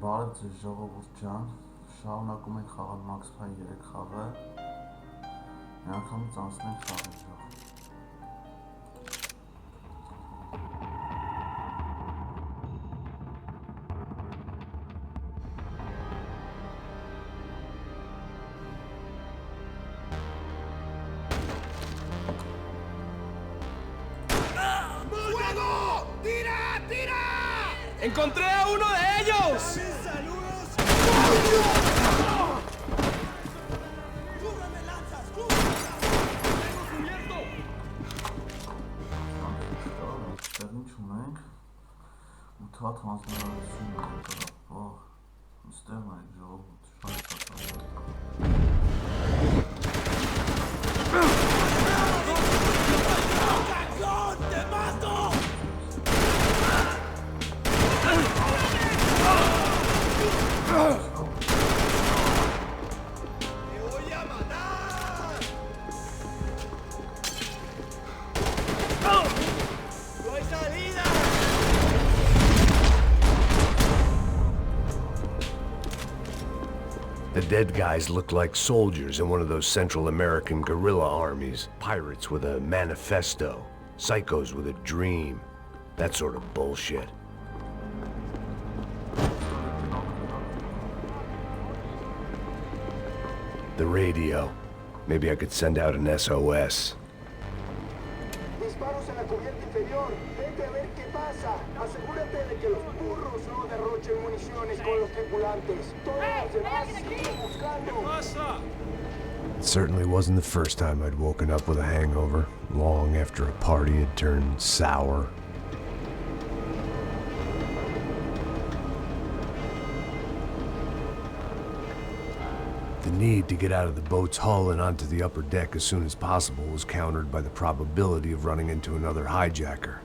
Բարև ձեզ ժողովուրդ ջան, շարունակում ենք խաղալ Max Payne 3 խաղը, միանգամից անցնենք խաղերով։ ¡Encontré a uno de ellos! ¡Saludos! ¡Cúbrame, lanzas! ¡Cúbrame! ¡Tengo cubierto! Ինչ ունենք, 8 հատ հանձնարարություն ունենք, ստեղ նայեք ժողովուրդ, շատ ¡Cagón! ¡Te mato! ¡Te voy a matar! ¡No hay salida! The dead guys looked like soldiers in one of those Central American guerrilla armies. Pirates with a manifesto. Psychos with a dream. That sort of bullshit. The radio. Maybe I could send out an SOS. Disparos en la cubierta inferior. Vete a ver qué pasa. Asegúrate de que los burros no derrochen municiones con los tripulantes. Todos los demás siguen buscando. It certainly wasn't the first time I'd woken up with a hangover, long after a party had turned sour. The need to get out of the boat's hull and onto the upper deck as soon as possible was countered by the probability of running into another hijacker.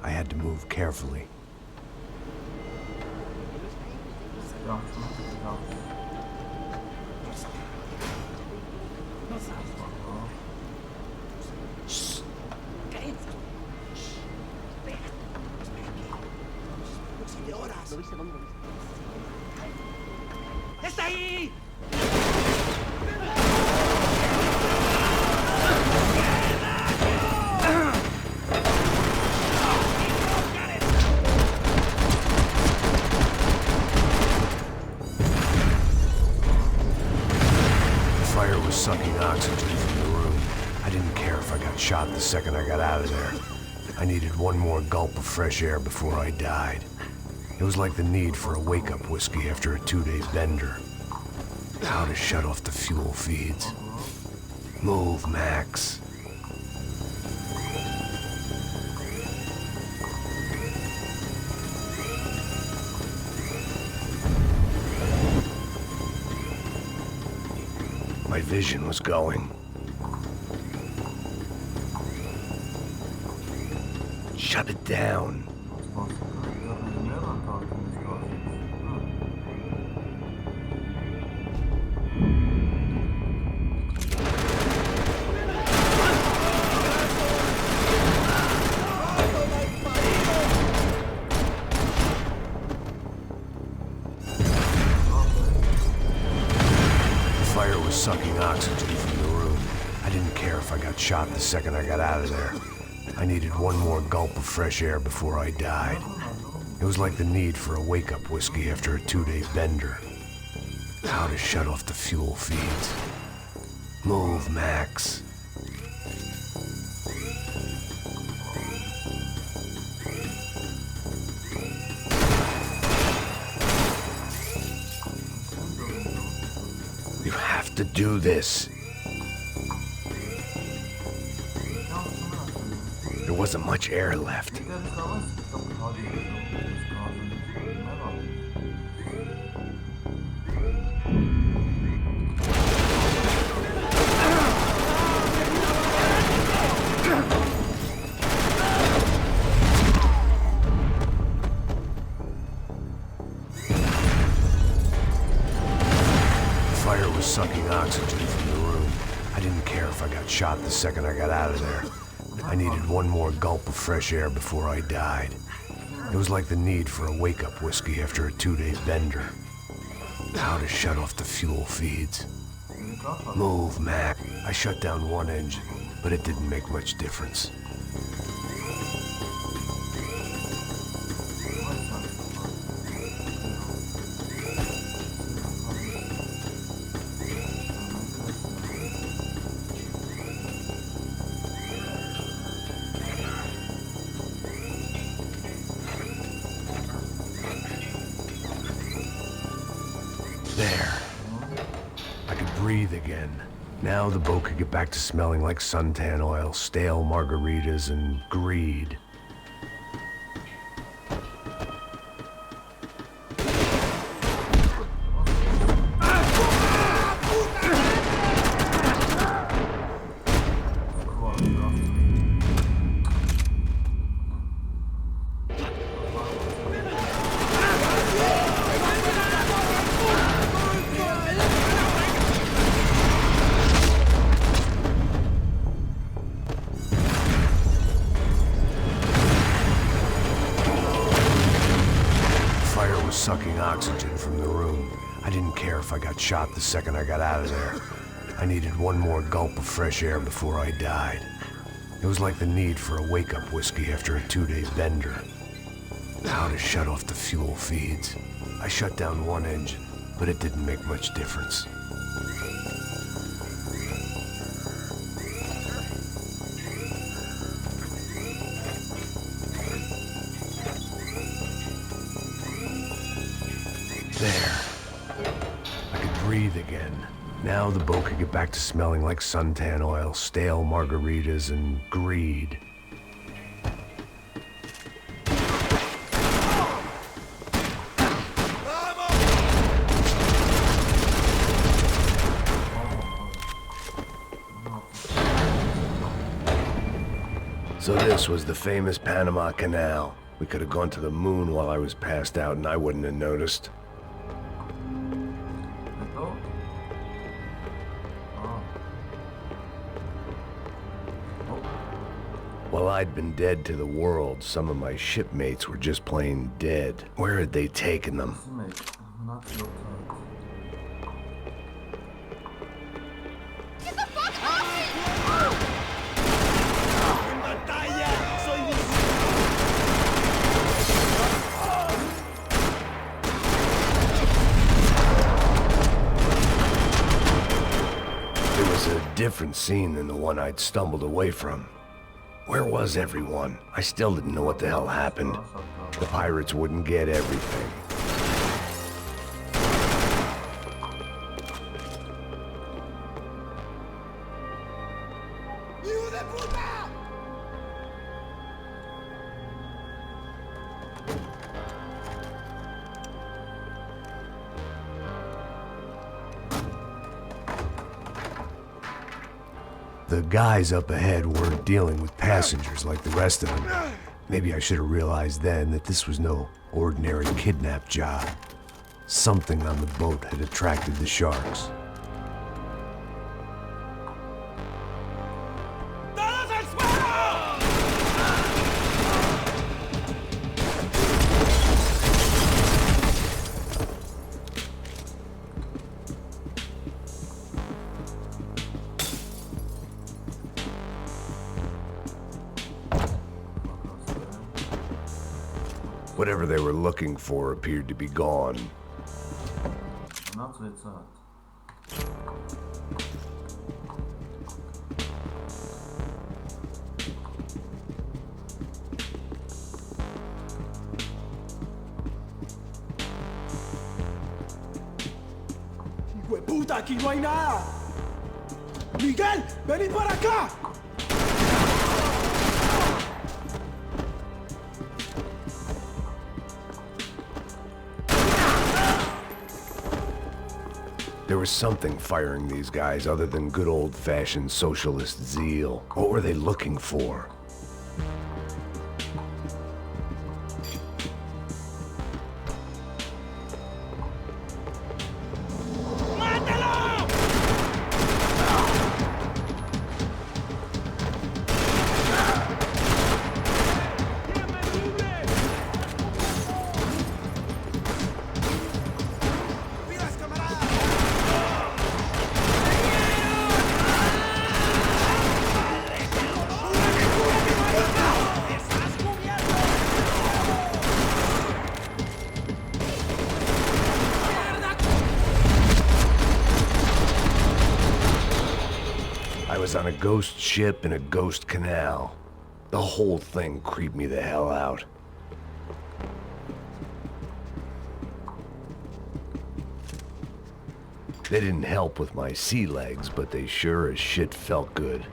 I had to move carefully. ¡Está ahí! Fire was sucking oxygen from the room. I didn't care if I got shot the second I got out of there. I needed one more gulp of fresh air before I died. It was like the need for a wake-up whiskey after a 2-day bender. How to shut off the fuel feeds. Move, Max. My vision was going. Shut it down. Sucking oxygen from the room. I didn't care if I got shot the second I got out of there. I needed one more gulp of fresh air before I died. It was like the need for a wake-up whiskey after a 2-day bender. How to shut off the fuel feeds. Move, Max. You have to do this. There wasn't much air left. Sucking oxygen from the room. I didn't care if I got shot the second I got out of there. I needed one more gulp of fresh air before I died. It was like the need for a wake-up whiskey after a 2-day bender. How to shut off the fuel feeds. Move, Mac. I shut down one engine, but it didn't make much difference. There. I could breathe again. Now the boat could get back to smelling like suntan oil, stale margaritas, and greed. Sucking oxygen from the room. I didn't care if I got shot the second I got out of there. I needed one more gulp of fresh air before I died. It was like the need for a wake-up whiskey after a 2-day bender. How to shut off the fuel feeds. I shut down one engine, but it didn't make much difference. There. I could breathe again. Now the boat could get back to smelling like suntan oil, stale margaritas, and greed. So this was the famous Panama Canal. We could have gone to the moon while I was passed out and I wouldn't have noticed. While I'd been dead to the world, some of my shipmates were just plain dead. Where had they taken them? It was a different scene than the one I'd stumbled away from. Where was everyone? I still didn't know what the hell happened. The pirates wouldn't get everything. The guys up ahead weren't dealing with passengers like the rest of them. Maybe I should have realized then that this was no ordinary kidnap job. Something on the boat had attracted the sharks. Whatever they were looking for appeared to be gone. ¡Hueputa, aquí no hay nada! ¡Miguel, venid para acá! There was something firing these guys other than good old-fashioned socialist zeal. What were they looking for? on a ghost ship in a ghost canal. The whole thing creeped me the hell out. They didn't help with my sea legs, but they sure as shit felt good.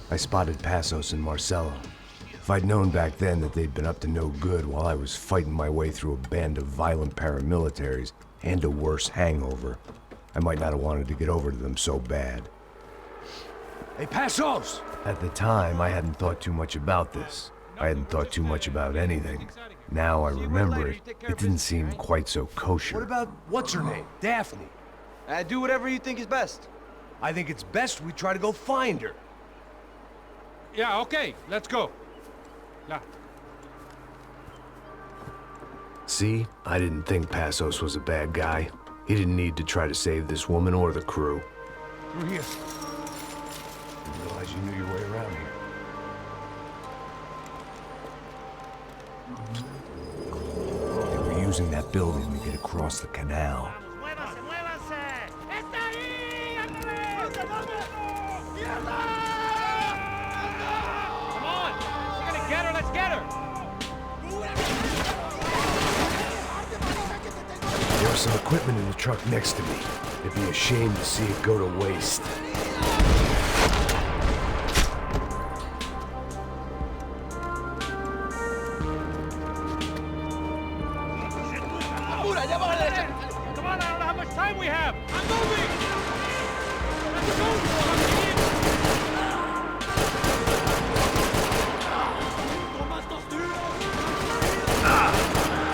I spotted Passos and Marcelo. If I'd known back then that they'd been up to no good while I was fighting my way through a band of violent paramilitaries and a worse hangover, I might not have wanted to get over to them so bad. Hey, Passos! At the time, I hadn't thought too much about this. I hadn't thought too much about anything. Now I remember it, it didn't seem quite so kosher. What about, what's her name? Daphne. Do whatever you think is best. I think it's best we try to go find her. Yeah, okay, let's go. Yeah. See, I didn't think Passos was a bad guy. He didn't need to try to save this woman or the crew. Through here. Didn't realize you knew your way around here. They were using that building to get across the canal. There was some equipment in the truck next to me. It'd be a shame to see it go to waste. Come on, I don't know how much time we have. I'm moving.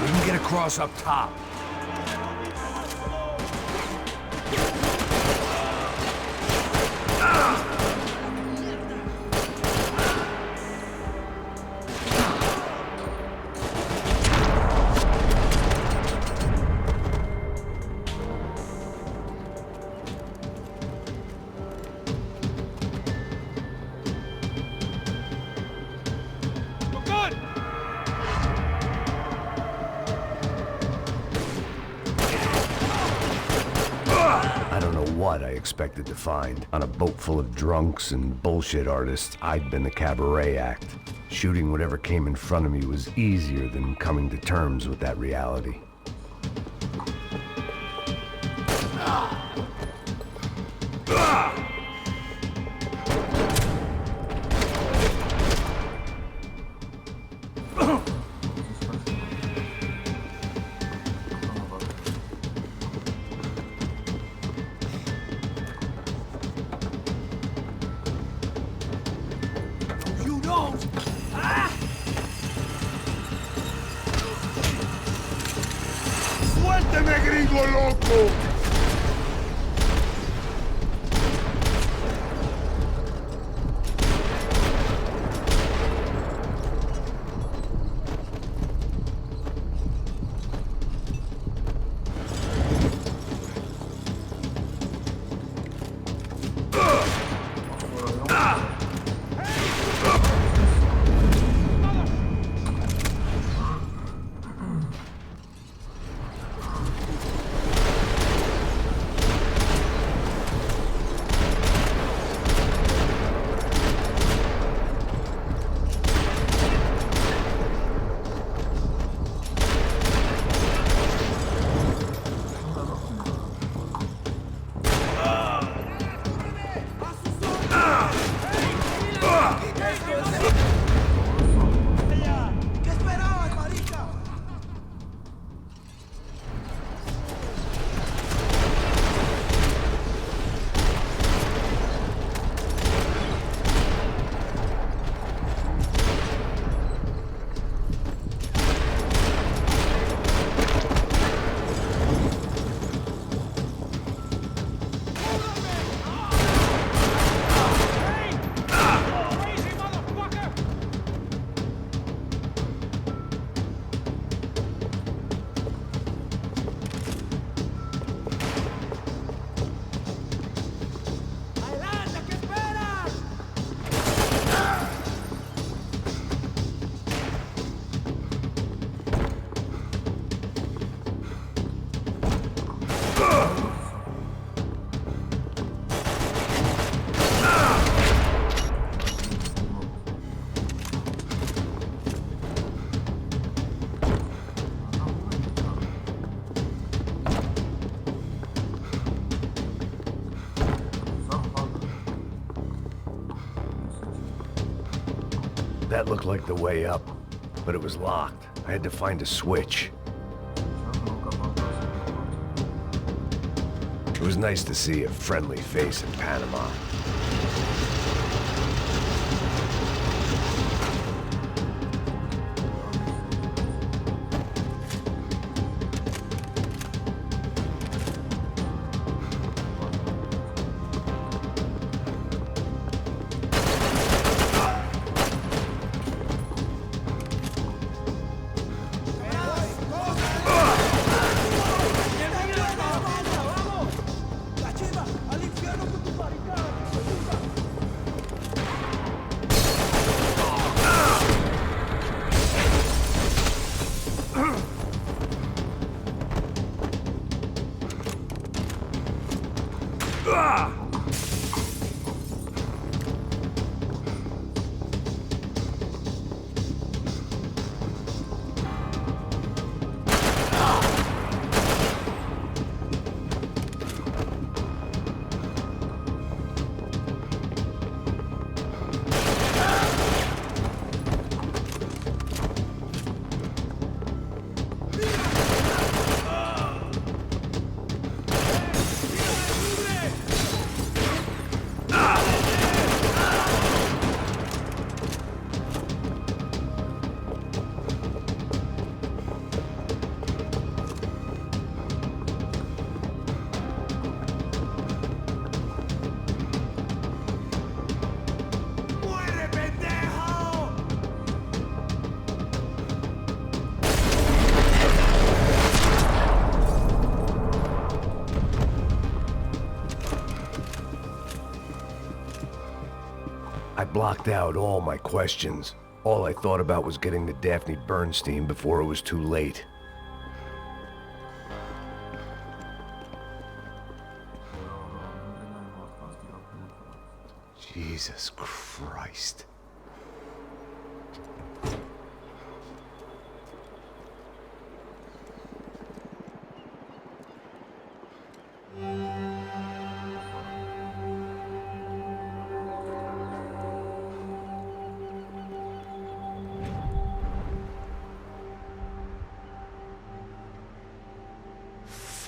We can get across up top. What I expected to find. On a boat full of drunks and bullshit artists, I'd been the cabaret act. Shooting whatever came in front of me was easier than coming to terms with that reality. carajo! That looked like the way up, but it was locked. I had to find a switch. It was nice to see a friendly face in Panama. I blocked out all my questions. All I thought about was getting to Daphne Bernstein before it was too late. Jesus Christ.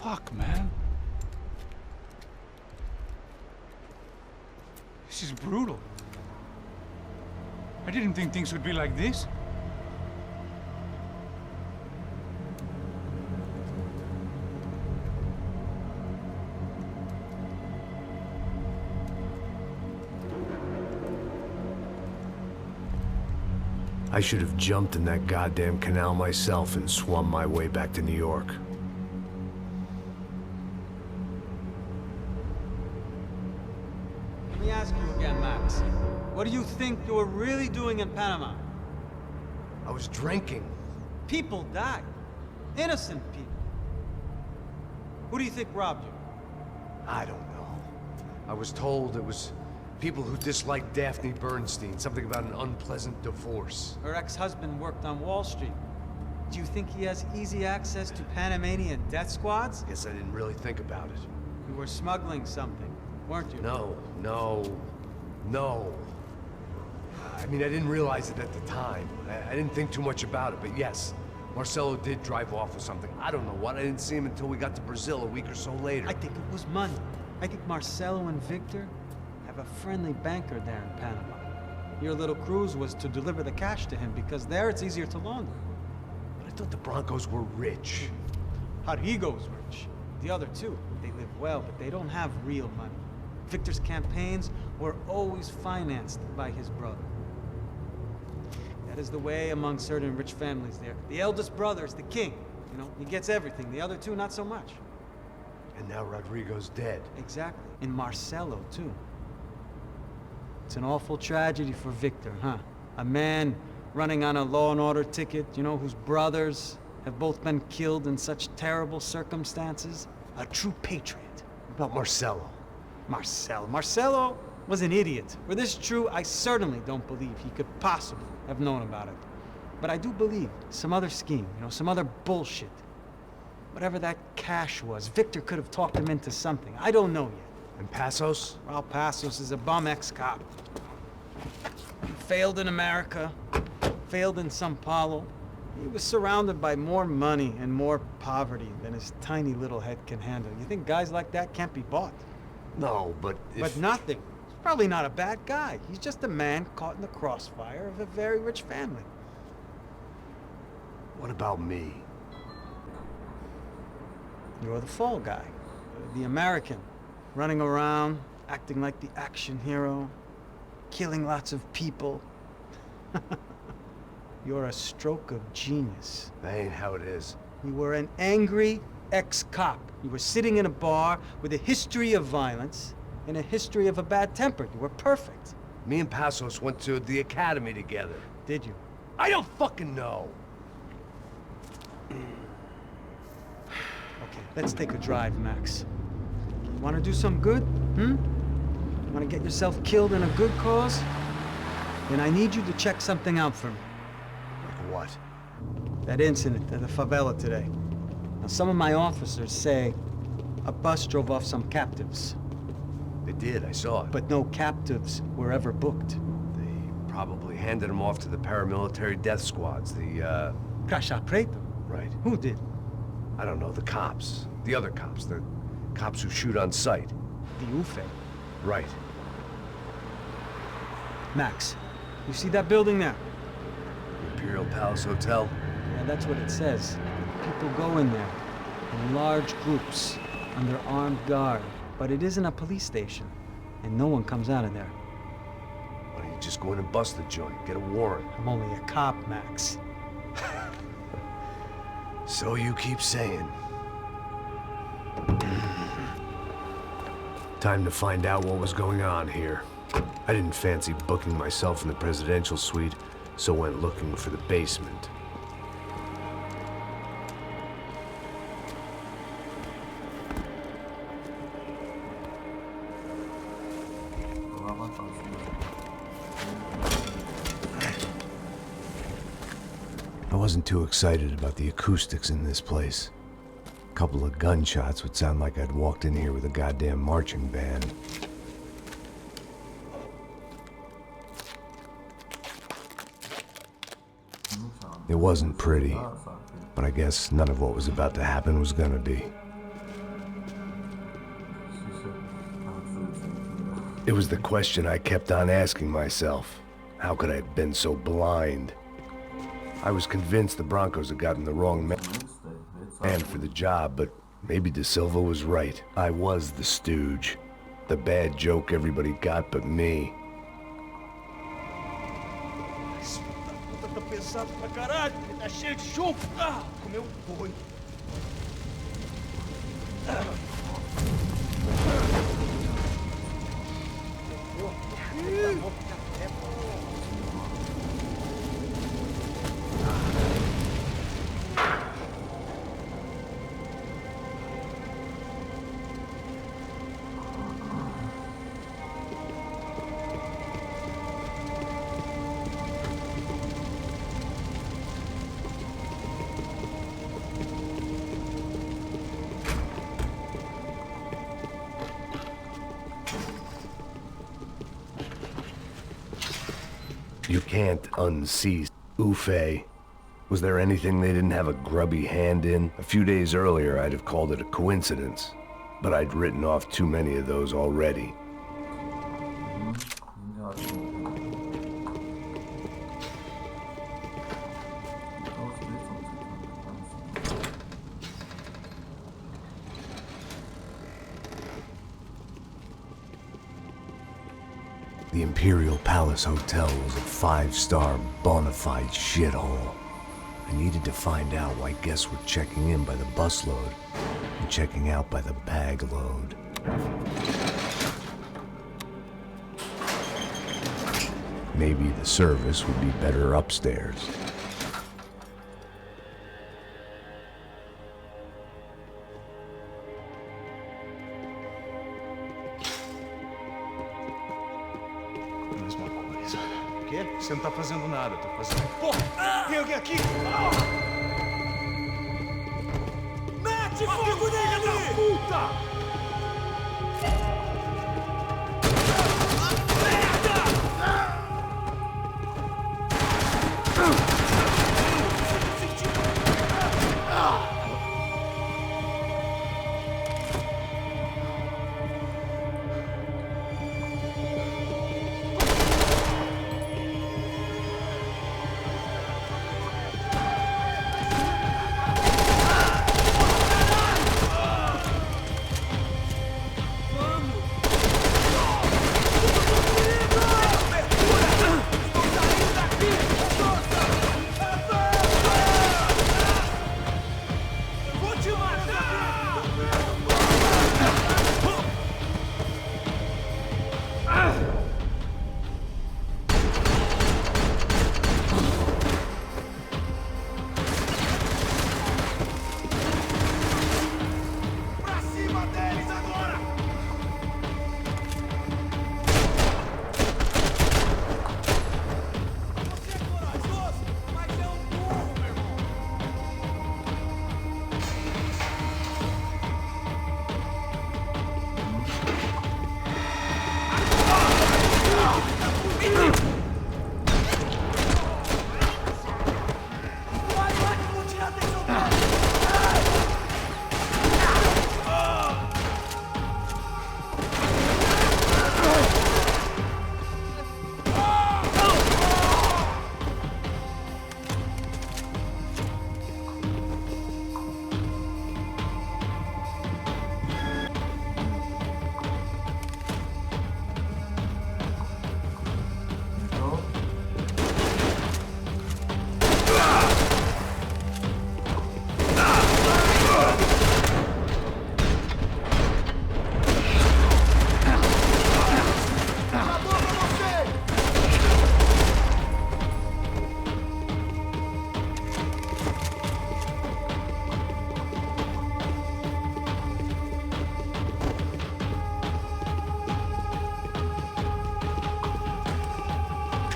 Fuck, man. This is brutal. I didn't think things would be like this. I should have jumped in that goddamn canal myself and swum my way back to New York. Let me ask you again, Max. What do you think you were really doing in Panama? I was drinking. People died. Innocent people. Who do you think robbed you? I don't know. I was told it was people who disliked Daphne Bernstein, something about an unpleasant divorce. Her ex-husband worked on Wall Street. Do you think he has easy access to Panamanian death squads? Guess I didn't really think about it. You were smuggling something, weren't you? No. I mean, I didn't realize it at the time. I didn't think too much about it, but yes, Marcelo did drive off with something. I don't know what. I didn't see him until we got to Brazil a week or so later. I think it was money. I think Marcelo and Victor have a friendly banker there in Panama. Your little cruise was to deliver the cash to him because there it's easier to launder. But I thought the Broncos were rich. Rodrigo's rich. The other two, they live well, but they don't have real money. Victor's campaigns were always financed by his brother. That is the way among certain rich families there. The eldest brother is the king. You know, he gets everything. The other two, not so much. And now Rodrigo's dead. Exactly. And Marcelo, too. It's an awful tragedy for Victor, huh? A man running on a law and order ticket, you know, whose brothers have both been killed in such terrible circumstances. A true patriot. What about Marcelo? Marcelo was an idiot. Were this true, I certainly don't believe he could possibly have known about it. But I do believe some other scheme, you know, some other bullshit. Whatever that cash was, Victor could have talked him into something. I don't know yet. And Passos? Well, Passos is a bum ex-cop. He failed in America, failed in Sao Paulo. He was surrounded by more money and more poverty than his tiny little head can handle. You think guys like that can't be bought? No, but if... But nothing. He's probably not a bad guy. He's just a man caught in the crossfire of a very rich family. What about me? You're the fall guy. The American. Running around, acting like the action hero. Killing lots of people. You're a stroke of genius. That ain't how it is. You were an angry ex-cop. You were sitting in a bar with a history of violence and a history of a bad temper. You were perfect. Me and Passos went to the academy together. Did you? I don't fucking know. Okay, let's take a drive, Max. Want to do some good? Want to get yourself killed in a good cause? Then I need you to check something out for me. Like what? That incident at the favela today. Now, some of my officers say a bus drove off some captives. They did, I saw it. But no captives were ever booked. They probably handed them off to the paramilitary death squads, the, Caixa Preto? Right. Who did? I don't know, the cops. The other cops, the cops who shoot on sight. The UFE. Right. Max, you see that building there? Imperial Palace Hotel? Yeah, that's what it says. People go in there in large groups under armed guard. But it isn't a police station, and no one comes out of there. Why don't you just go in and bust the joint, get a warrant? I'm only a cop, Max. So you keep saying. Time to find out what was going on here. I didn't fancy booking myself in the presidential suite, so went looking for the basement. I wasn't too excited about the acoustics in this place. A couple of gunshots would sound like I'd walked in here with a goddamn marching band. It wasn't pretty, but I guess none of what was about to happen was gonna be. It was the question I kept on asking myself. How could I have been so blind? I was convinced the Broncos had gotten the wrong man for the job, but maybe De Silva was right. I was the stooge. The bad joke everybody got but me. começado pra caralho, ele tá cheio de chumbo. Ah, comeu um boi. You can't unsee Ufe. Was there anything they didn't have a grubby hand in? A few days earlier, I'd have called it a coincidence, but I'd written off too many of those already. The Imperial Palace Hotel was a 5-star bona fide shithole. I needed to find out why guests were checking in by the busload and checking out by the bag load. Maybe the service would be better upstairs. Mesma coisa. O quê? Você não tá fazendo nada, eu tô fazendo. Porra! Tem alguém aqui? Mete fogo nele! Puta!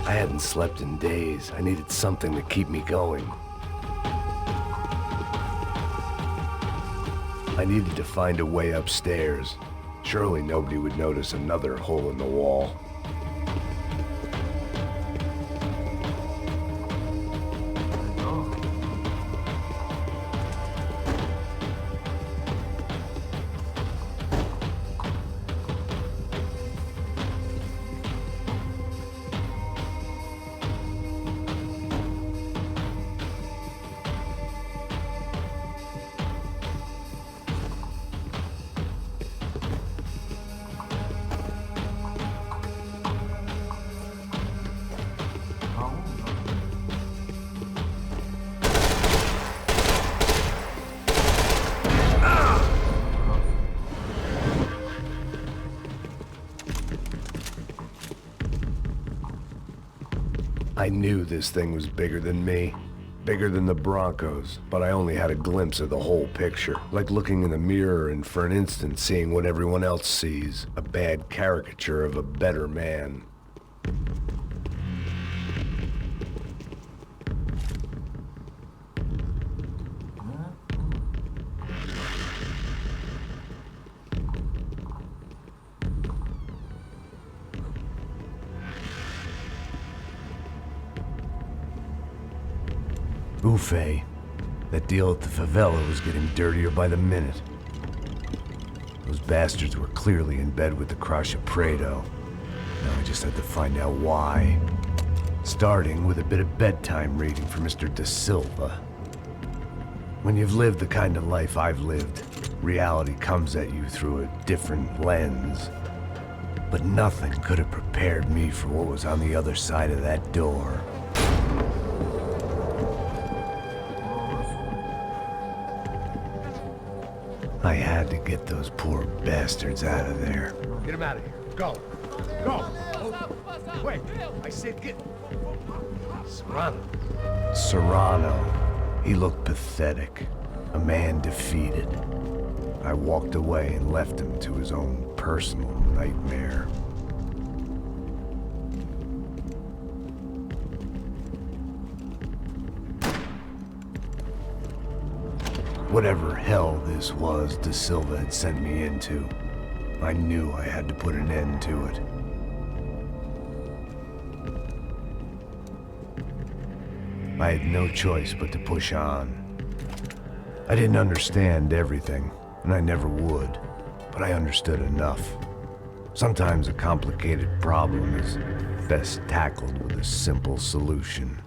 I hadn't slept in days. I needed something to keep me going. I needed to find a way upstairs. Surely nobody would notice another hole in the wall. I knew this thing was bigger than me. Bigger than the Broncos, but I only had a glimpse of the whole picture. Like looking in the mirror and for an instant seeing what everyone else sees. A bad caricature of a better man. Buffet. That deal at the favela was getting dirtier by the minute. Those bastards were clearly in bed with the Crusher Prado. Now I just had to find out why. Starting with a bit of bedtime reading for Mr. Da Silva. When you've lived the kind of life I've lived, reality comes at you through a different lens. But nothing could have prepared me for what was on the other side of that door. I had to get those poor bastards out of there. Get him out of here. Go. Go. Oh, wait. I said get... Serrano. Serrano. He looked pathetic. A man defeated. I walked away and left him to his own personal nightmare. Whatever hell this was Da Silva had sent me into, I knew I had to put an end to it. I had no choice but to push on. I didn't understand everything, and I never would, but I understood enough. Sometimes a complicated problem is best tackled with a simple solution.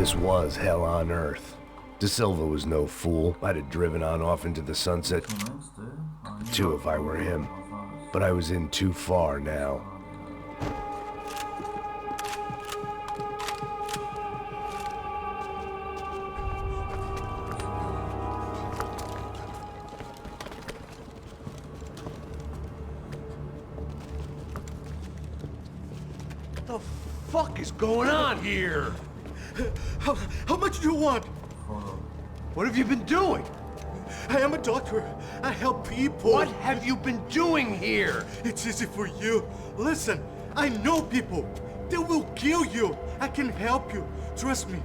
This was hell on earth. De Silva was no fool. I'd have driven on off into the sunset, too, if I were him. But I was in too far now. What the fuck is going on here? How much do you want? What have you been doing? I am a doctor. I help people. What have you been doing here? It's easy for you. Listen, I know people. They will kill you. I can help you. Trust me.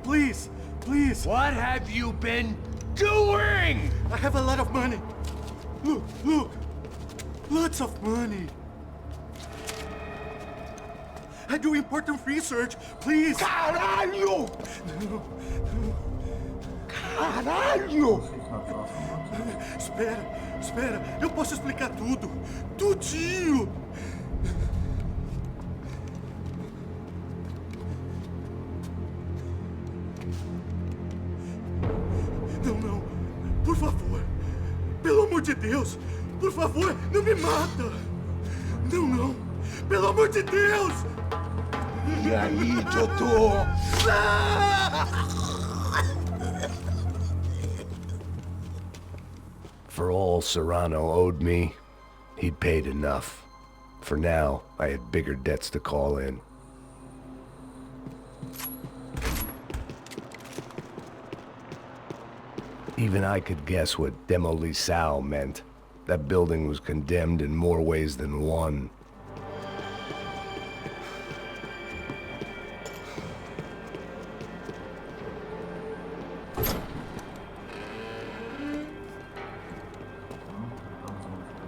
Please, please. What have you been doing? I have a lot of money. Look, look. Lots of money. I do important research. Please. Caralho! No. Caralho! Espera. Eu posso explicar tudo. Tudinho. Não. Por favor. Pelo amor de Deus. Por favor, não me mata. Não. Pelo amor de Deus. E aí, doutor? For all Serrano owed me, he'd paid enough. For now, I had bigger debts to call in. Even I could guess what demolição meant. That building was condemned in more ways than one.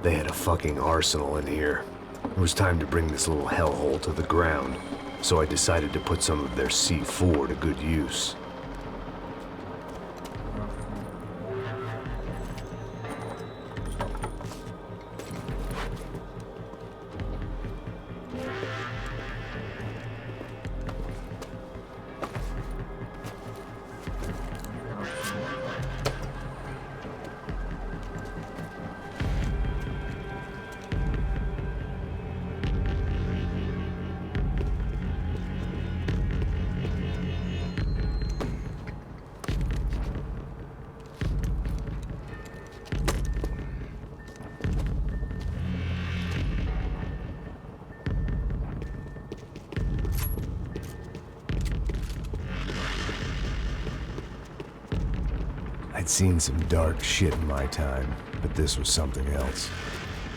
They had a fucking arsenal in here. It was time to bring this little hellhole to the ground, so I decided to put some of their C4 to good use. I'd seen some dark shit in my time, but this was something else.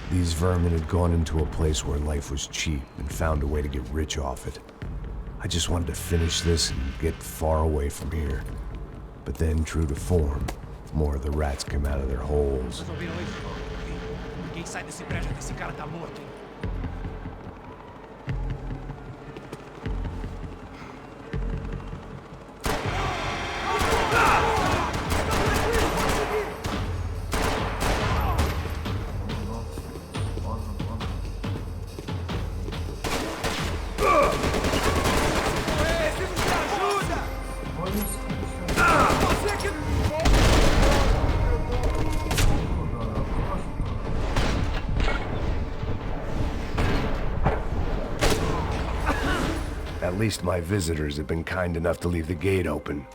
These vermin had gone into a place where life was cheap and found a way to get rich off it. I just wanted to finish this and get far away from here. But then, true to form, more of the rats came out of their holes. Quem sai desse prédio desse cara tá morto, hein? At least my visitors have been kind enough to leave the gate open.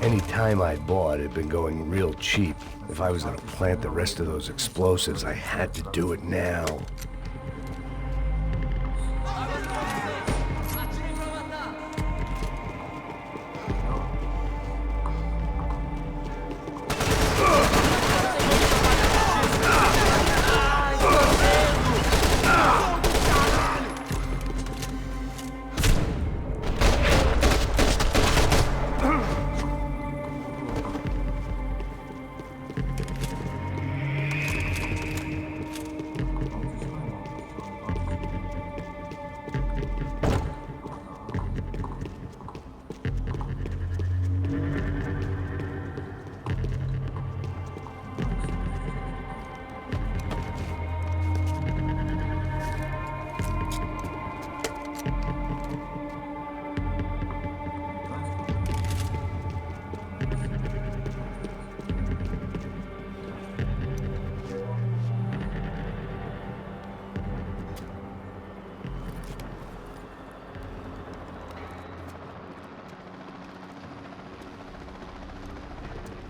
Any time I bought had been going real cheap. If I was gonna plant the rest of those explosives, I had to do it now.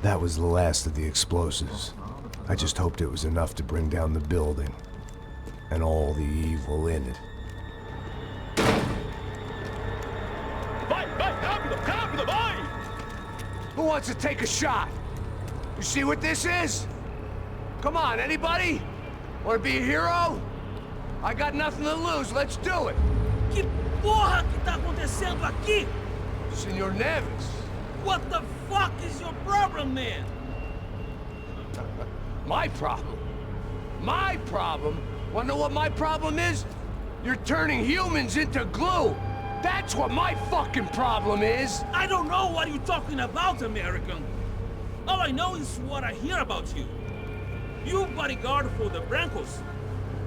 That was the last of the explosives. I just hoped it was enough to bring down the building and all the evil in it. Who wants to take a shot? You see what this is? Come on, anybody? Want to be a hero? I got nothing to lose, let's do it! Que porra que tá acontecendo aqui? Senor Neves. What the fuck is your problem, man? My problem? My problem? Wanna know what my problem is? You're turning humans into glue! That's what my fucking problem is! I don't know what you're talking about, American. All I know is what I hear about you. You bodyguard for the Brancos.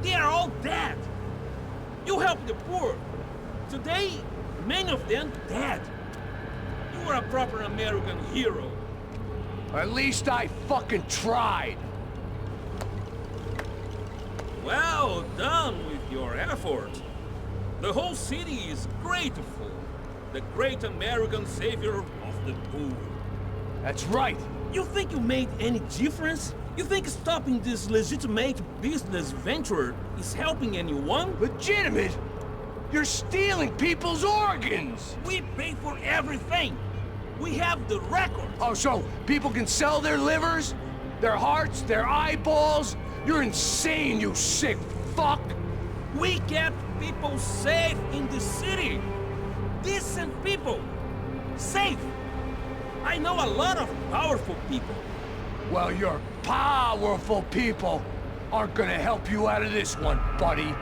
They are all dead. You help the poor. Today, many of them dead. You are a proper American hero. At least I fucking tried. Well done with your effort. The whole city is grateful. The great American savior of the poor. That's right. You think you made any difference? You think stopping this legitimate business venture is helping anyone? Legitimate? You're stealing people's organs! We pay for everything. We have the record. Oh, so people can sell their livers? Their hearts? Their eyeballs? You're insane, you sick fuck! We kept people safe in the city. Decent people. Safe. I know a lot of powerful people. Well, your powerful people aren't gonna help you out of this one, buddy.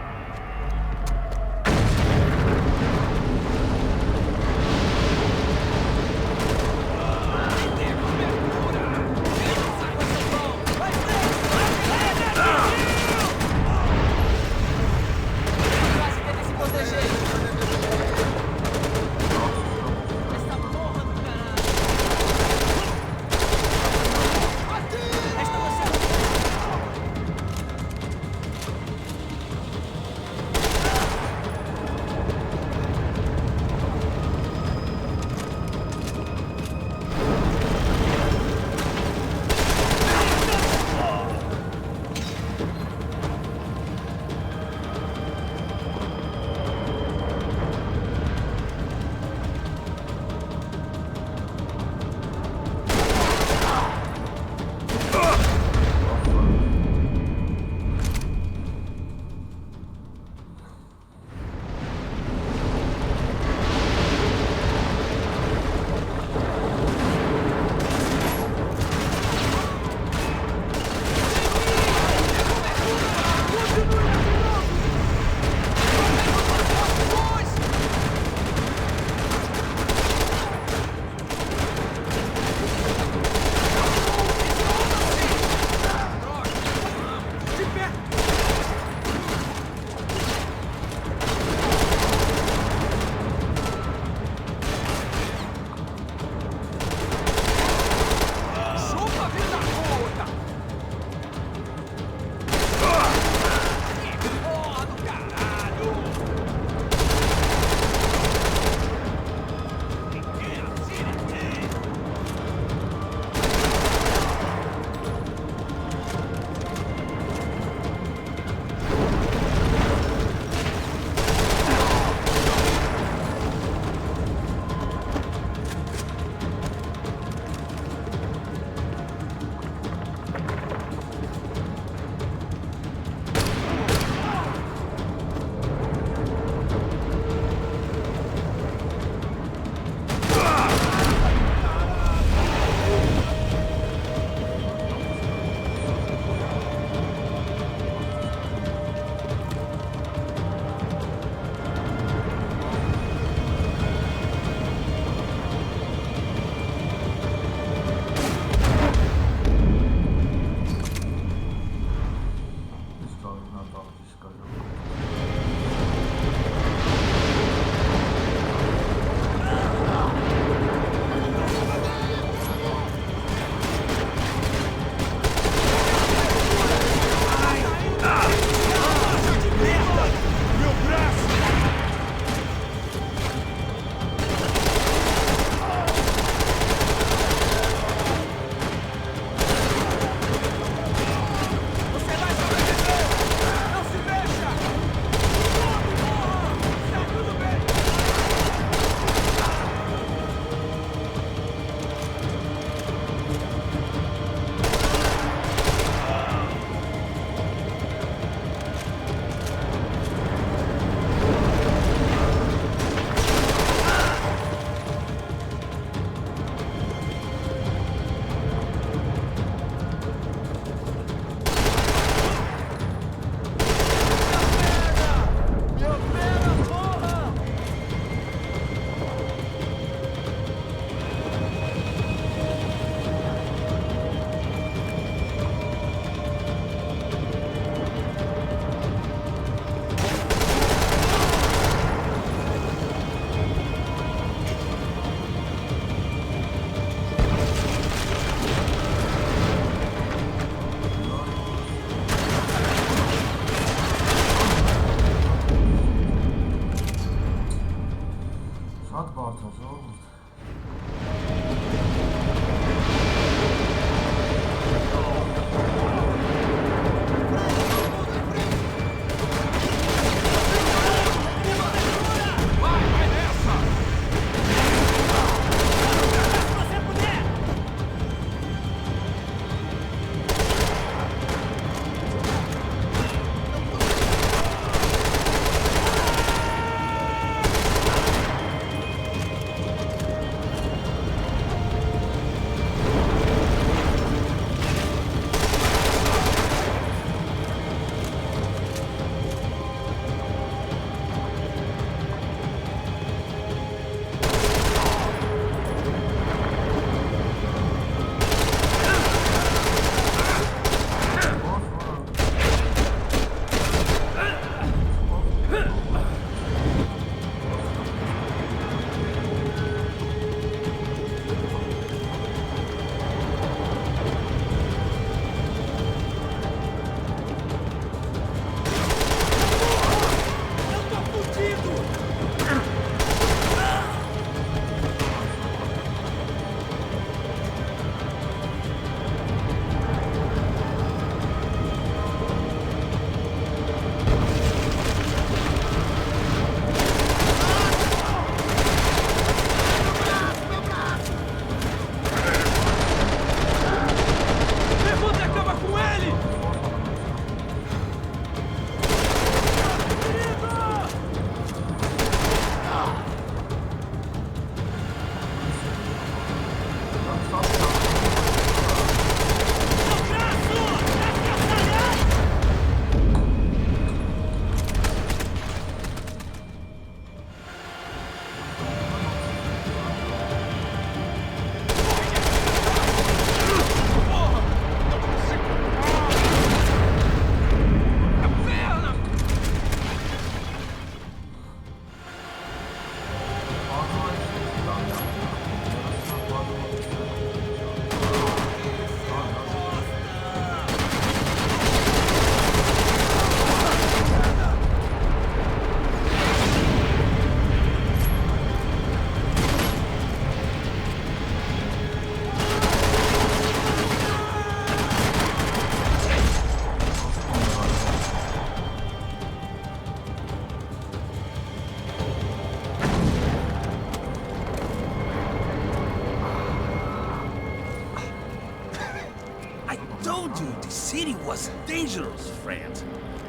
told you the city was dangerous, friend.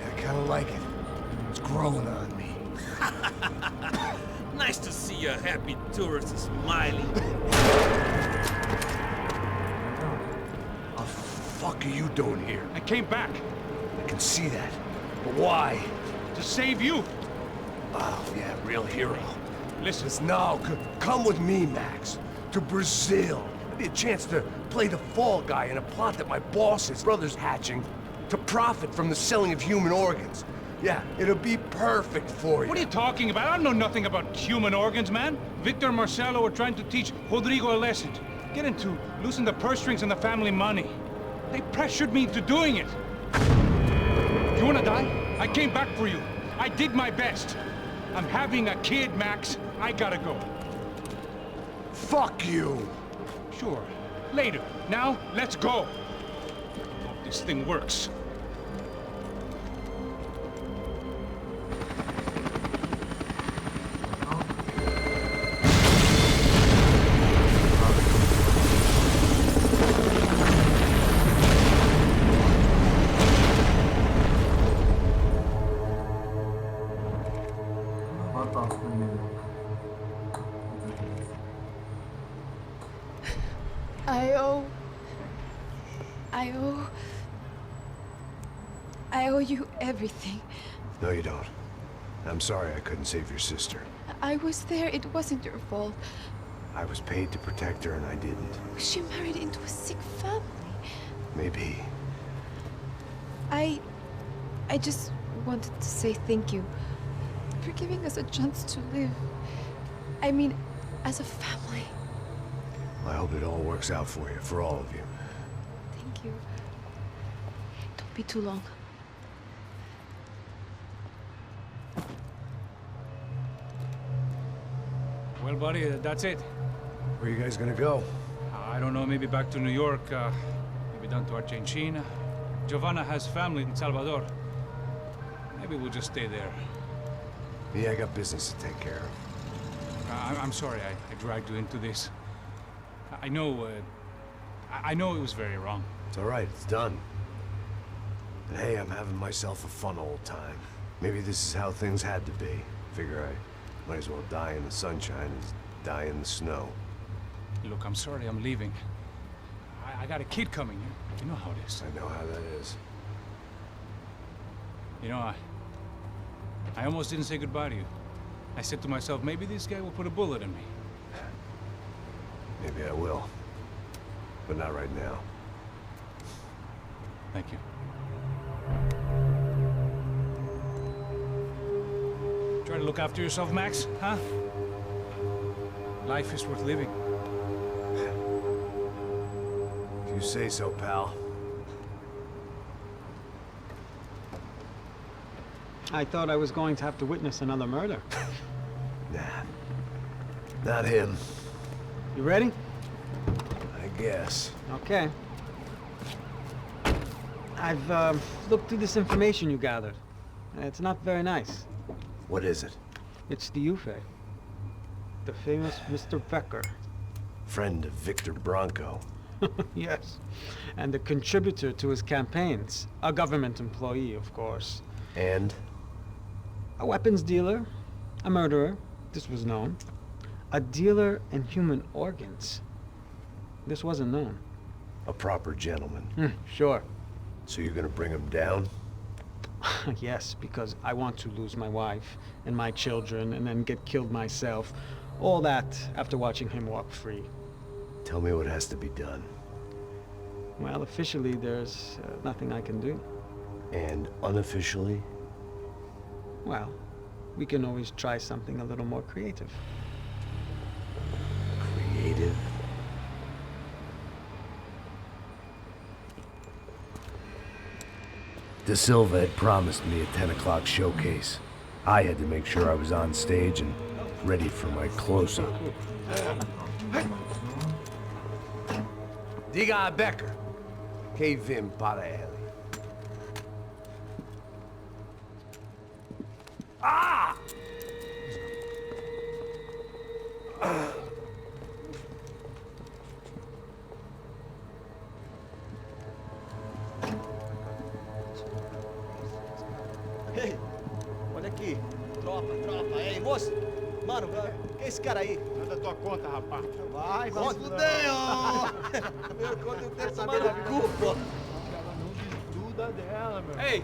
I kinda like it. It's growing on me. Nice to see a happy tourist smiling. What the fuck are you doing here? I came back I can see that. But why? to save you. Oh, yeah, real hero. Listen, Now, come with me, Max. To Brazil. Maybe a chance to play the fall guy in a plot that my boss's brother's hatching to profit from the selling of human organs. Yeah, it'll be perfect for you. what are you talking about? I don't know nothing about human organs, man. Victor and Marcelo were trying to teach Rodrigo a lesson. Get into losing the purse strings and the family money. They pressured me into doing it. You wanna die? I came back for you. I did my best. I'm having a kid, Max. I gotta go. Fuck you! Sure, later. Now, let's go. Hope this thing works. I owe you everything. No, you don't. I'm sorry I couldn't save your sister. I was there. It wasn't your fault. I was paid to protect her and I didn't. She married into a sick family. Maybe. I just wanted to say thank you for giving us a chance to live. I mean, as a family. I hope it all works out for you, for all of you. Thank you. Don't be too long. Well, buddy, that's it. Where are you guys gonna go? I don't know, maybe back to New York, maybe down to Argentina. Giovanna has family in Salvador. Maybe we'll just stay there. Yeah, I got business to take care of. I'm sorry I dragged you into this. I know it was very wrong. It's all right, it's done. But hey, I'm having myself a fun old time. Maybe this is how things had to be. Figure I might as well die in the sunshine as die in the snow. Look, I'm sorry I'm leaving. I got a kid coming. You know how it is. I know how that is. You know, I almost didn't say goodbye to you. I said to myself, maybe this guy will put a bullet in me. Maybe I will. But not right now. Thank you. Try to look after yourself, Max, huh? Life is worth living. If you say so, pal. I thought I was going to have to witness another murder. Nah. Not him. You ready? I guess. Okay. I've looked through this information you gathered. It's not very nice. What is it? It's the UFE. The famous Mr. Becker. Friend of Victor Bronco. Yes. And the contributor to his campaigns. A government employee, of course. And? A weapons dealer. A murderer. This was known. A dealer in human organs. This wasn't known. A proper gentleman. Sure. So you're gonna bring him down? Yes, because I want to lose my wife and my children and then get killed myself. All that after watching him walk free. Tell me what has to be done. Well, officially, there's nothing I can do. And unofficially? Well, we can always try something a little more creative. Creative? De Silva had promised me a 10 o'clock showcase. I had to make sure I was on stage and ready for my close-up. Diga a Becker. Que vim para ele. Ah! moça? Mano, quem é esse cara aí? Manda tua conta, rapaz. Vai, fudeu! Meu conta eu quero saber da culpa. Ela não desgruda dela, meu. Ei,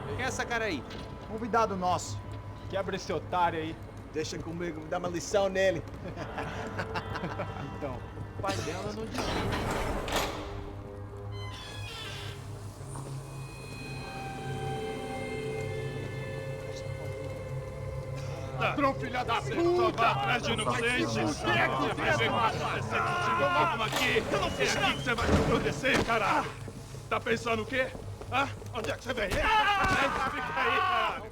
quem é essa cara aí? Convidado nosso. Quebra esse otário aí. Deixa comigo, me dá uma lição nele. Então, o pai dela não desgruda. Ladrão, filha da puta! Atrás de inocentes! Vamos aqui! Eu não fiz nada! Você vai acontecer, caralho! Tá pensando o quê? Hã? Onde é que você vem? Fica aí, caralho!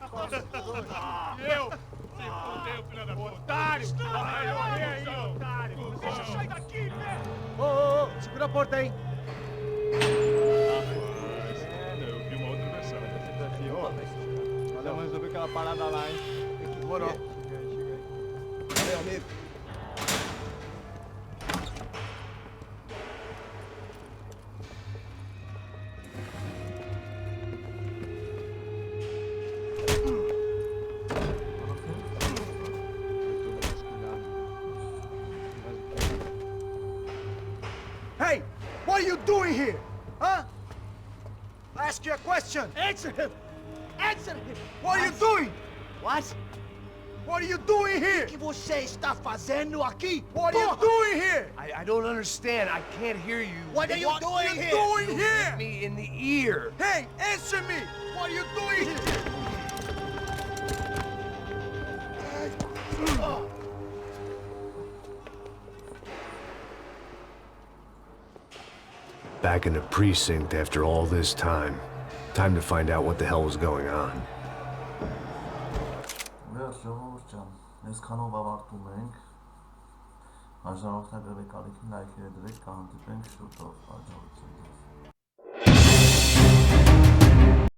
Eu? Se fudeu, filha da puta! Otário! Vai morrer aí, otário! Deixa eu sair daqui, velho! Ô, segura a porta aí! Eu vi uma outra versão. Valeu, resolver aquela parada lá, hein? Demorou. Chega aí. Valeu, amigo. Hey, what are you doing here? Huh? I ask you a question. Answer him. Answer him. What are you doing? What? What are you doing here? O que você está fazendo aqui? What are you doing here? I don't understand. I can't hear you. What are you doing here? Doing here? Me in the ear. Hey, answer me. What are you doing here? Back in the precinct after all this time. Time to find out what the hell was going on. Ժողովուրդ ջան, այսքանով ավարտում ենք։ Բաժանորդագրվեք ալիքին, լայքերը դրեք, կհանդիպենք շուտով հաջողություն։